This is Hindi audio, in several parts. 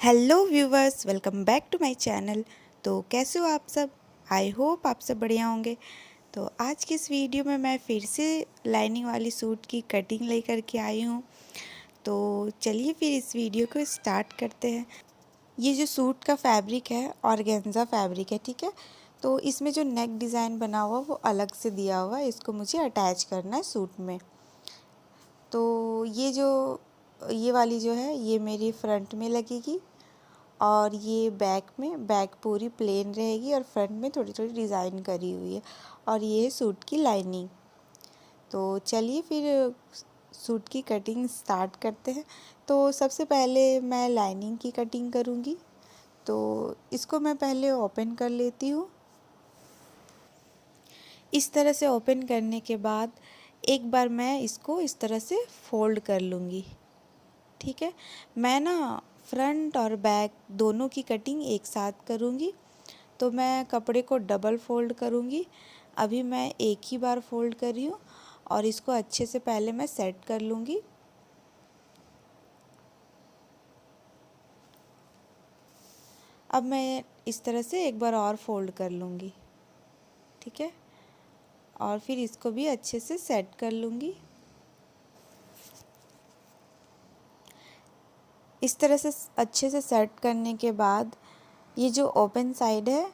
Hello viewers, welcome back to my channel. तो कैसे हो आप सब? आई होप आप सब बढ़िया होंगे। तो आज की इस वीडियो में मैं फिर से लाइनिंग वाली सूट की कटिंग लेकर के आई हूँ। तो चलिए फिर इस वीडियो को स्टार्ट करते हैं। ये जो सूट का फैब्रिक है ऑर्गेन्जा फैब्रिक है, ठीक है। तो इसमें जो नेक डिज़ाइन बना हुआ वो अलग से दिया हुआ है, इसको मुझे अटैच करना है सूट में। तो ये वाली जो है ये मेरी फ्रंट में लगेगी और ये बैक पूरी प्लेन रहेगी और फ्रंट में थोड़ी थोड़ी डिज़ाइन करी हुई है और ये है सूट की लाइनिंग। तो चलिए फिर सूट की कटिंग स्टार्ट करते हैं। तो सबसे पहले मैं लाइनिंग की कटिंग करूँगी। तो इसको मैं पहले ओपन कर लेती हूँ। इस तरह से ओपन करने के बाद एक बार मैं इसको इस तरह से फोल्ड कर लूँगी, ठीक है। मैं ना फ्रंट और बैक दोनों की कटिंग एक साथ करूँगी। तो मैं कपड़े को डबल फोल्ड करूँगी। अभी मैं एक ही बार फोल्ड कर रही हूँ और इसको अच्छे से पहले मैं सेट कर लूँगी। अब मैं इस तरह से एक बार और फोल्ड कर लूँगी, ठीक है। और फिर इसको भी अच्छे से सेट कर लूँगी। इस तरह से अच्छे से सेट करने के बाद ये जो ओपन साइड है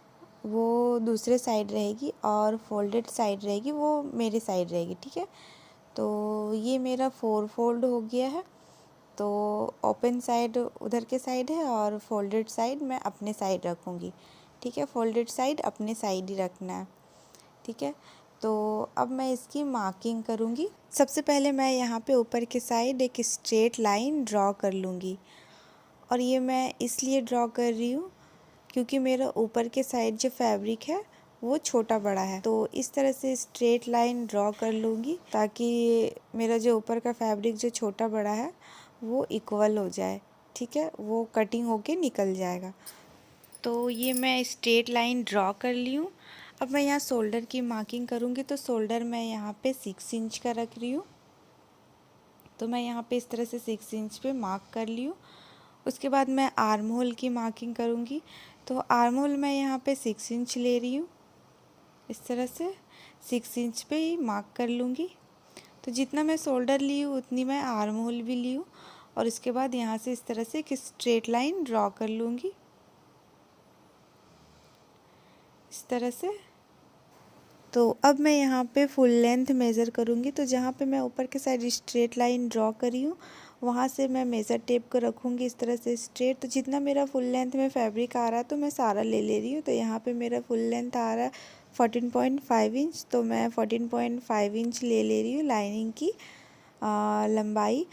वो दूसरे साइड रहेगी और फोल्डेड साइड रहेगी वो मेरे साइड रहेगी, ठीक है। तो ये मेरा 4 फोल्ड हो गया है। तो ओपन साइड उधर के साइड है और फोल्डेड साइड मैं अपने साइड रखूँगी, ठीक है। फोल्डेड साइड अपने साइड ही रखना है, ठीक है। तो अब मैं इसकी मार्किंग करूँगी। सबसे पहले मैं यहाँ पे ऊपर के साइड एक स्ट्रेट लाइन ड्रॉ कर लूँगी और ये मैं इसलिए ड्रॉ कर रही हूँ क्योंकि मेरा ऊपर के साइड जो फैब्रिक है वो छोटा बड़ा है। तो इस तरह से स्ट्रेट लाइन ड्रॉ कर लूँगी ताकि मेरा जो ऊपर का फैब्रिक जो छोटा बड़ा है वो इक्वल हो जाए, ठीक है। वो कटिंग होके निकल जाएगा। तो ये मैं स्ट्रेट लाइन ड्रॉ कर ली हूँ। अब मैं यहाँ शोल्डर की मार्किंग करूँगी। तो शोल्डर मैं यहाँ पे 6 इंच का रख रही हूँ। तो मैं यहाँ पे इस तरह से 6 इंच पे मार्क कर ली हूँ। उसके बाद मैं आर्म होल की मार्किंग करूँगी। तो आर्म होल मैं यहाँ पे 6 इंच ले रही हूँ। इस तरह से 6 इंच पे ही मार्क कर लूँगी। तो जितना मैं शोल्डर ली हूँ उतनी मैं आर्म होल भी ली हूँ और इसके बाद यहाँ से इस तरह से एक स्ट्रेट लाइन ड्रॉ कर लूँगी, इस तरह से। तो अब मैं यहाँ पे फुल लेंथ मेज़र करूँगी। तो जहाँ पे मैं ऊपर के साइड स्ट्रेट लाइन ड्रॉ करी हूँ वहाँ से मैं मेज़र टेप को रखूँगी इस तरह से स्ट्रेट। तो जितना मेरा फुल लेंथ में फैब्रिक आ रहा है तो मैं सारा ले रही हूँ। तो यहाँ पे मेरा फुल लेंथ आ रहा है 14.5 इंच। तो मैं 14.5 इंच ले रही हूँ लाइनिंग की लंबाई।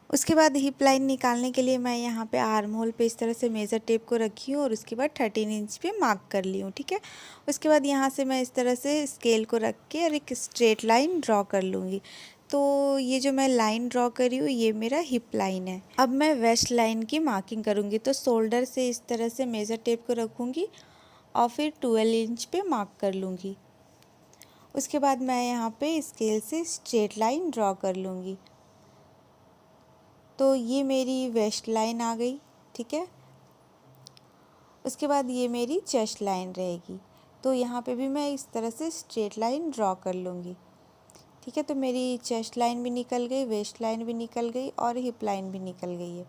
उसके बाद हिप लाइन निकालने के लिए मैं यहाँ पे आर्म होल पे इस तरह से मेज़र टेप को रखी हूँ और उसके बाद 13 इंच पे मार्क कर ली हूँ, ठीक है। उसके बाद यहाँ से मैं इस तरह से स्केल को रख के और एक स्ट्रेट लाइन ड्रॉ कर लूँगी। तो ये जो मैं लाइन ड्रॉ करी हूँ ये मेरा हिप लाइन है। अब मैं वेस्ट लाइन की मार्किंग करूँगी। तो शोल्डर से इस तरह से मेज़र टेप को रखूँगी और फिर 12 इंच पे मार्क कर लूँगी। उसके बाद मैं यहाँ पे स्केल से स्ट्रेट लाइन ड्रॉ कर लूँगी। तो ये मेरी वेस्ट लाइन आ गई, ठीक है। उसके बाद ये मेरी चेस्ट लाइन रहेगी। तो यहाँ पे भी मैं इस तरह से स्ट्रेट लाइन ड्रॉ कर लूँगी, ठीक है। तो मेरी चेस्ट लाइन भी निकल गई, वेस्ट लाइन भी निकल गई और हिप लाइन भी निकल गई है।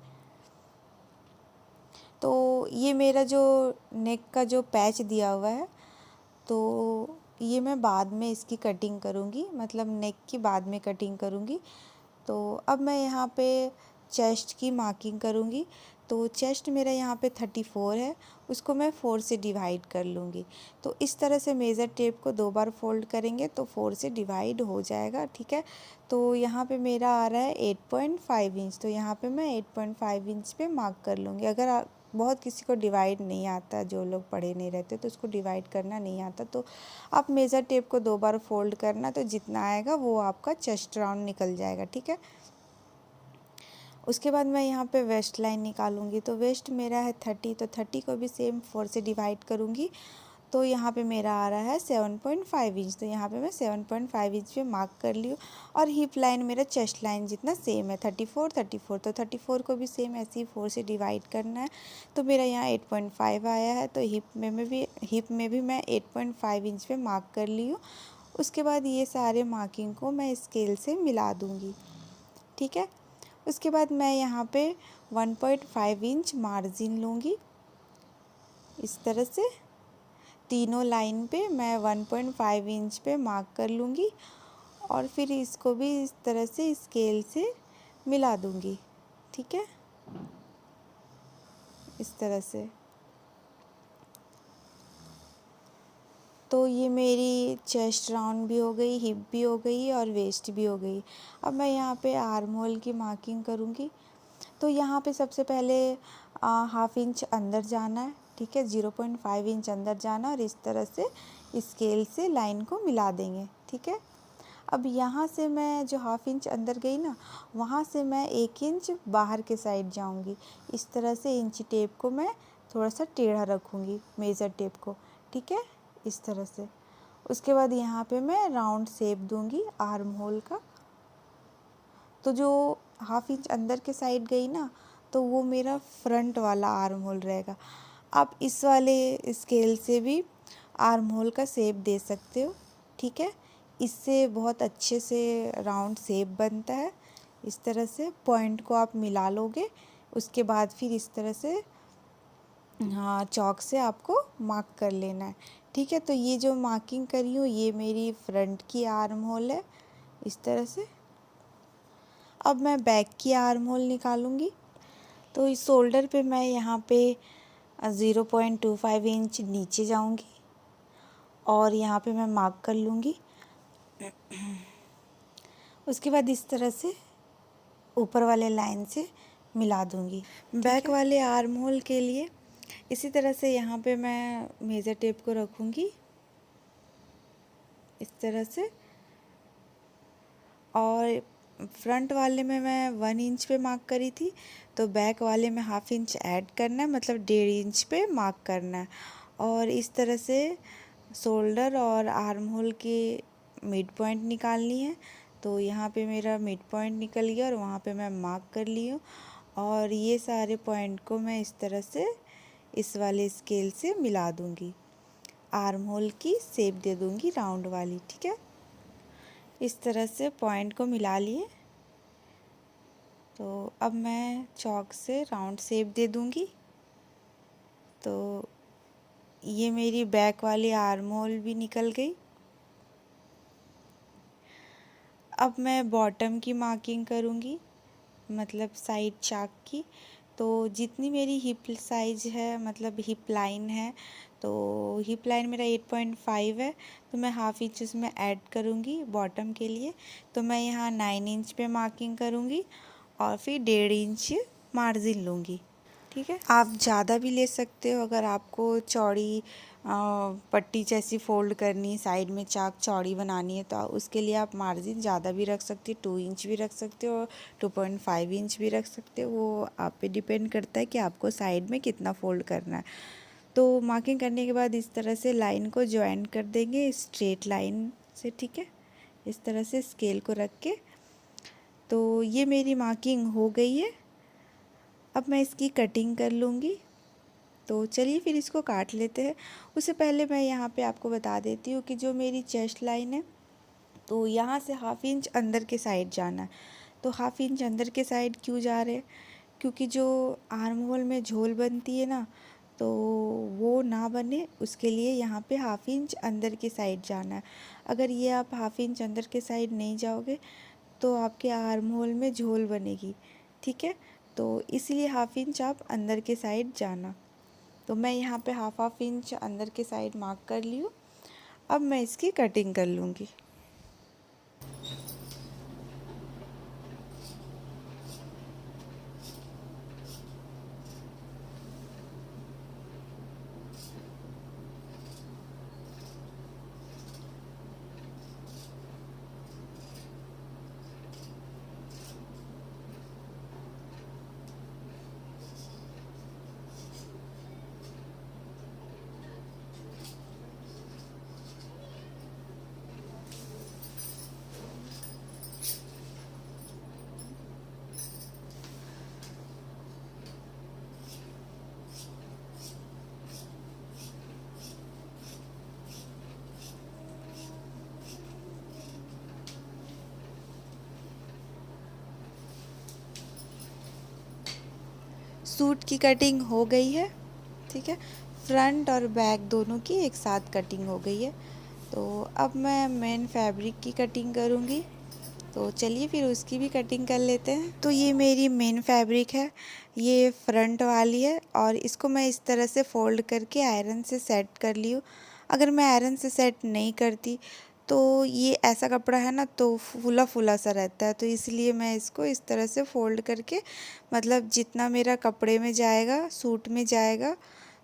तो ये मेरा जो नेक का जो पैच दिया हुआ है तो ये मैं बाद में इसकी कटिंग करूँगी, मतलब नेक की बाद में कटिंग करूँगी। तो अब मैं यहाँ पे चेस्ट की मार्किंग करूँगी। तो चेस्ट मेरा यहाँ पे 34 है, उसको मैं 4 से डिवाइड कर लूँगी। तो इस तरह से मेज़र टेप को 2 बार फोल्ड करेंगे तो 4 से डिवाइड हो जाएगा, ठीक है। तो यहाँ पे मेरा आ रहा है 8.5 इंच। तो यहाँ पे मैं 8.5 इंच पे मार्क कर लूँगी। अगर बहुत किसी को डिवाइड नहीं आता, जो लोग पढ़े नहीं रहते तो उसको डिवाइड करना नहीं आता, तो आप मेज़र टेप को 2 बार फोल्ड करना, तो जितना आएगा वो आपका चेस्ट राउंड निकल जाएगा, ठीक है। उसके बाद मैं यहाँ पे वेस्ट लाइन निकालूंगी। तो वेस्ट मेरा है 30, तो 30 को भी सेम 4 से डिवाइड करूँगी तो यहाँ पे मेरा आ रहा है 7.5 इंच। तो यहाँ पे मैं 7.5 इंच पे मार्क कर ली हूँ। और हिप लाइन मेरा चेस्ट लाइन जितना सेम है 34 34। तो 34 को भी सेम ऐसे ही 4 से डिवाइड करना है। तो मेरा यहाँ 8.5 आया है। तो हिप में भी मैं 8.5 इंच पे मार्क कर ली हूँ। उसके बाद ये सारे मार्किंग को मैं स्केल से मिला दूँगी, ठीक है। उसके बाद मैं यहाँ पे 1.5 इंच मार्जिन लूँगी। इस तरह से तीनों लाइन पे मैं 1.5 इंच पे मार्क कर लूँगी और फिर इसको भी इस तरह से स्केल से मिला दूँगी, ठीक है, इस तरह से। तो ये मेरी चेस्ट राउंड भी हो गई, हिप भी हो गई और वेस्ट भी हो गई। अब मैं यहाँ पे आर्म होल की मार्किंग करूँगी। तो यहाँ पे सबसे पहले हाफ इंच अंदर जाना है, ठीक है, 0.5 इंच अंदर जाना और इस तरह से स्केल से लाइन को मिला देंगे, ठीक है। अब यहाँ से मैं जो हाफ इंच अंदर गई ना, वहाँ से मैं 1 इंच बाहर के साइड जाऊँगी। इस तरह से इंची टेप को मैं थोड़ा सा टेढ़ा रखूँगी, मेज़र टेप को, ठीक है, इस तरह से। उसके बाद यहाँ पे मैं राउंड शेप दूँगी आर्म होल का। तो जो हाफ इंच अंदर के साइड गई ना, तो वो मेरा फ्रंट वाला आर्म होल रहेगा। आप इस वाले स्केल से भी आर्म होल का शेप दे सकते हो, ठीक है। इससे बहुत अच्छे से राउंड शेप बनता है। इस तरह से पॉइंट को आप मिला लोगे। उसके बाद फिर इस तरह से हाँ चॉक से आपको मार्क कर लेना है, ठीक है। तो ये जो मार्किंग करी हूँ ये मेरी फ्रंट की आर्म होल है, इस तरह से। अब मैं बैक की आर्म होल निकालूंगी। तो इस शोल्डर पे मैं यहाँ पे 0.25 इंच नीचे जाऊंगी और यहाँ पे मैं मार्क कर लूँगी। उसके बाद इस तरह से ऊपर वाले लाइन से मिला दूँगी। बैक वाले आर्म होल के लिए इसी तरह से यहाँ पे मैं मेज़र टेप को रखूँगी इस तरह से। और फ्रंट वाले में मैं 1 इंच पे मार्क करी थी, तो बैक वाले में हाफ इंच ऐड करना है, मतलब 1.5 इंच पे मार्क करना है। और इस तरह से शोल्डर और आर्म होल की मिड पॉइंट निकालनी है। तो यहाँ पे मेरा मिड पॉइंट निकल गया और वहाँ पे मैं मार्क कर ली हूँ। और ये सारे पॉइंट को मैं इस तरह से इस वाले स्केल से मिला दूँगी, आर्म होल की शेप दे दूँगी राउंड वाली, ठीक है। इस तरह से पॉइंट को मिला लिए। तो अब मैं चॉक से राउंड शेप दे दूँगी। तो ये मेरी बैक वाली आर्म होल भी निकल गई। अब मैं बॉटम की मार्किंग करूँगी, मतलब साइड चाक की। तो जितनी मेरी हिप साइज है, मतलब हिप लाइन है, तो हिप लाइन मेरा 8.5 है, तो मैं हाफ इंच उसमें ऐड करूँगी बॉटम के लिए। तो मैं यहाँ 9 इंच पे मार्किंग करूँगी और फिर 1.5 इंच मार्जिन लूँगी, ठीक है। आप ज़्यादा भी ले सकते हो अगर आपको चौड़ी पट्टी जैसी फोल्ड करनी, साइड में चाक चौड़ी बनानी है, तो उसके लिए आप मार्जिन ज़्यादा भी रख सकते हो, 2 इंच भी रख सकते हो, 2.5 इंच भी रख सकते हो। वो आप पे डिपेंड करता है कि आपको साइड में कितना फोल्ड करना है। तो मार्किंग करने के बाद इस तरह से लाइन को ज्वाइन कर देंगे स्ट्रेट लाइन से, ठीक है, इस तरह से स्केल को रख के। तो ये मेरी मार्किंग हो गई है। अब मैं इसकी कटिंग कर लूँगी। तो चलिए फिर इसको काट लेते हैं। उससे पहले मैं यहाँ पे आपको बता देती हूँ कि जो मेरी चेस्ट लाइन है, तो यहाँ से हाफ इंच अंदर के साइड जाना है। तो हाफ इंच अंदर के साइड क्यों जा रहे हैं? क्योंकि जो आर्म होल में झोल बनती है ना, तो वो ना बने, उसके लिए यहाँ पे हाफ इंच अंदर के साइड जाना है। अगर ये आप हाफ इंच अंदर के साइड नहीं जाओगे तो आपके आर्म होल में झोल बनेगी, ठीक है। तो इसलिए हाफ इंच आप अंदर के साइड जाना। तो मैं यहाँ पे हाफ इंच अंदर के साइड मार्क कर ली हूँ। अब मैं इसकी कटिंग कर लूँगी। सूट की कटिंग हो गई है, ठीक है। फ्रंट और बैक दोनों की एक साथ कटिंग हो गई है। तो अब मैं मेन फैब्रिक की कटिंग करूँगी, तो चलिए फिर उसकी भी कटिंग कर लेते हैं। तो ये मेरी मेन फैब्रिक है, ये फ्रंट वाली है और इसको मैं इस तरह से फ़ोल्ड करके आयरन से सेट कर ली हूँ। अगर मैं आयरन से सेट नहीं करती तो ये ऐसा कपड़ा है ना, तो फूला फूला सा रहता है, तो इसलिए मैं इसको इस तरह से फ़ोल्ड करके, मतलब जितना मेरा कपड़े में जाएगा, सूट में जाएगा,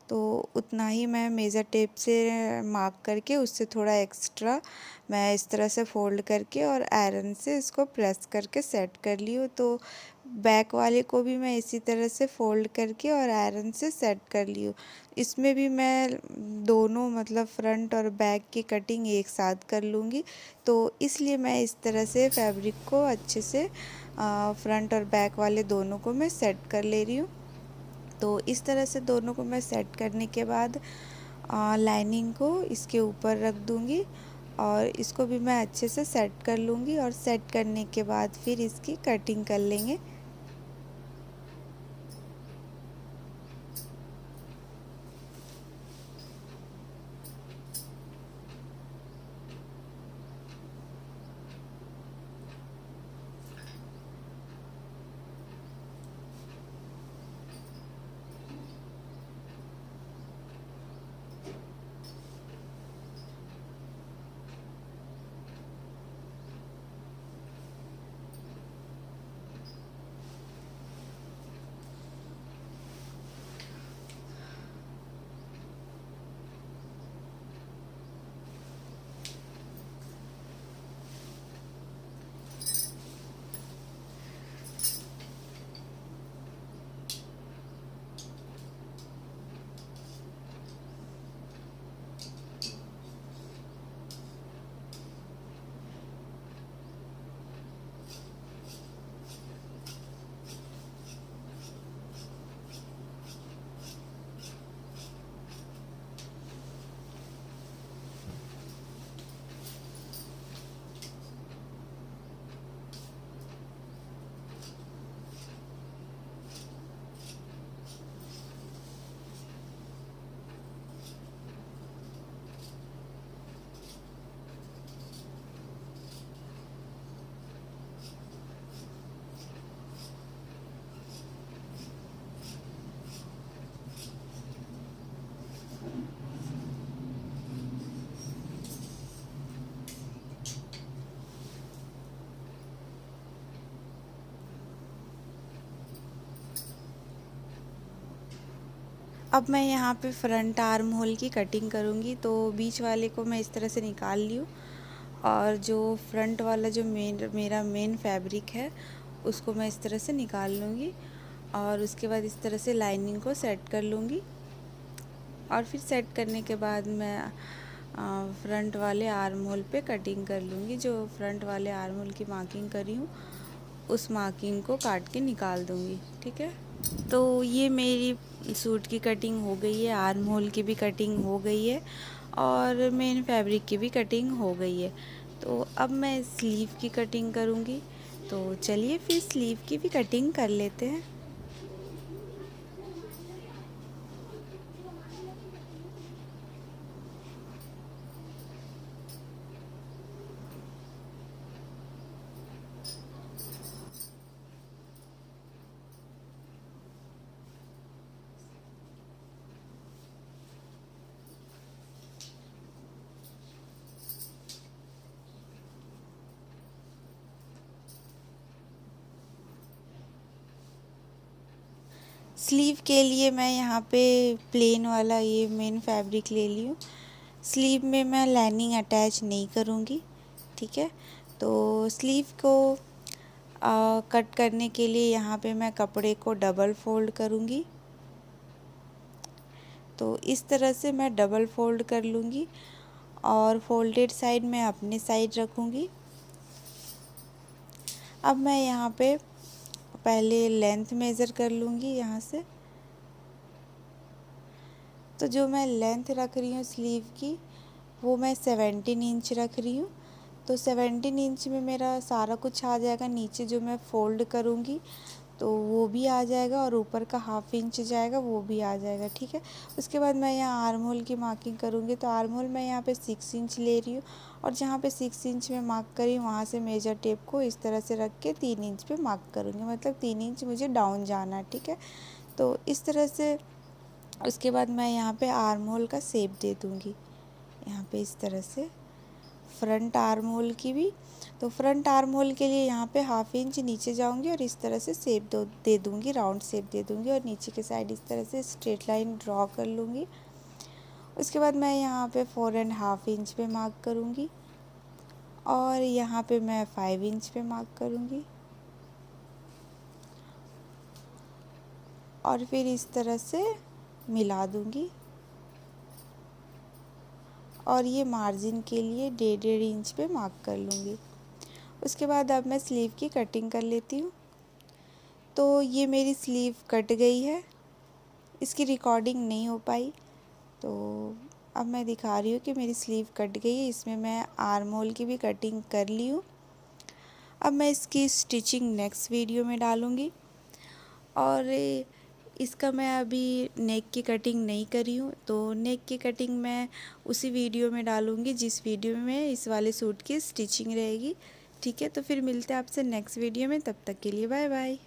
तो उतना ही मैं मेज़र टेप से मार्क करके उससे थोड़ा एक्स्ट्रा मैं इस तरह से फ़ोल्ड करके और आयरन से इसको प्रेस करके सेट कर ली हूँ। तो बैक वाले को भी मैं इसी तरह से फ़ोल्ड करके और आयरन से सेट कर ली हूँ। इसमें भी मैं दोनों, मतलब फ्रंट और बैक की कटिंग एक साथ कर लूँगी, तो इसलिए मैं इस तरह से फैब्रिक को अच्छे से फ्रंट और बैक वाले दोनों को मैं सेट कर ले रही हूँ। तो इस तरह से दोनों को मैं सेट करने के बाद लाइनिंग को इसके ऊपर रख दूँगी और इसको भी मैं अच्छे से सेट कर लूँगी और सेट करने के बाद फिर इसकी कटिंग कर लेंगे। अब मैं यहाँ पे फ्रंट आर्म होल की कटिंग करूँगी, तो बीच वाले को मैं इस तरह से निकाल ली हूँ और जो फ्रंट वाला जो मेरा मेन फैब्रिक है उसको मैं इस तरह से निकाल लूँगी और उसके बाद इस तरह से लाइनिंग को सेट कर लूँगी और फिर सेट करने के बाद मैं फ्रंट वाले आर्म होल पे कटिंग कर लूँगी। जो फ्रंट वाले आर्म होल की मार्किंग करी हूँ उस मार्किंग को काट के निकाल दूँगी, ठीक है। तो ये मेरी सूट की कटिंग हो गई है, आर्म होल की भी कटिंग हो गई है और मेन फैब्रिक की भी कटिंग हो गई है। तो अब मैं स्लीव की कटिंग करूँगी, तो चलिए फिर स्लीव की भी कटिंग कर लेते हैं। स्लीव के लिए मैं यहाँ पे प्लेन वाला ये मेन फैब्रिक ले ली हूँ। स्लीव में मैं लाइनिंग अटैच नहीं करूँगी, ठीक है। तो स्लीव को कट करने के लिए यहाँ पे मैं कपड़े को डबल फोल्ड करूँगी, तो इस तरह से मैं डबल फोल्ड कर लूँगी और फोल्डेड साइड मैं अपने साइड रखूँगी। अब मैं यहाँ पे पहले लेंथ मेज़र कर लूँगी यहाँ से। तो जो मैं लेंथ रख रही हूँ स्लीव की वो मैं 17 इंच रख रही हूँ। तो 17 इंच में मेरा सारा कुछ आ जाएगा। नीचे जो मैं फ़ोल्ड करूँगी तो वो भी आ जाएगा और ऊपर का 1/2 इंच जाएगा वो भी आ जाएगा, ठीक है। उसके बाद मैं यहाँ आर्म होल की मार्किंग करूँगी। तो आर्म होल मैं यहाँ पे 6 इंच ले रही हूँ और जहाँ पे 6 इंच में मार्क करी वहाँ से मेजर टेप को इस तरह से रख के 3 इंच पे मार्क करूँगी, मतलब 3 इंच मुझे डाउन जाना है, ठीक है। तो इस तरह से उसके बाद मैं यहाँ पे आर्म होल का शेप दे दूँगी, यहाँ पे इस तरह से फ्रंट आर्म होल की भी। तो फ्रंट आर्म होल के लिए यहाँ पे 1/2 इंच नीचे जाऊँगी और इस तरह से शेप दे दूँगी, राउंड शेप दे दूँगी और नीचे के साइड इस तरह से स्ट्रेट लाइन ड्रॉ कर लूँगी। उसके बाद मैं यहाँ पे 4.5 इंच पे मार्क करूँगी और यहाँ पे मैं 5 इंच पे मार्क करूँगी और फिर इस तरह से मिला दूँगी और ये मार्जिन के लिए 1.5 इंच पे मार्क कर लूँगी। उसके बाद अब मैं स्लीव की कटिंग कर लेती हूँ। तो ये मेरी स्लीव कट गई है, इसकी रिकॉर्डिंग नहीं हो पाई, तो अब मैं दिखा रही हूँ कि मेरी स्लीव कट गई है। इसमें मैं आर्म होल की भी कटिंग कर ली हूँ। अब मैं इसकी स्टिचिंग नेक्स्ट वीडियो में डालूँगी और इसका मैं अभी नेक की कटिंग नहीं करी हूँ, तो नेक की कटिंग मैं उसी वीडियो में डालूँगी जिस वीडियो में इस वाले सूट की स्टिचिंग रहेगी, ठीक है। तो फिर मिलते हैं आपसे नेक्स्ट वीडियो में, तब तक के लिए बाय बाय।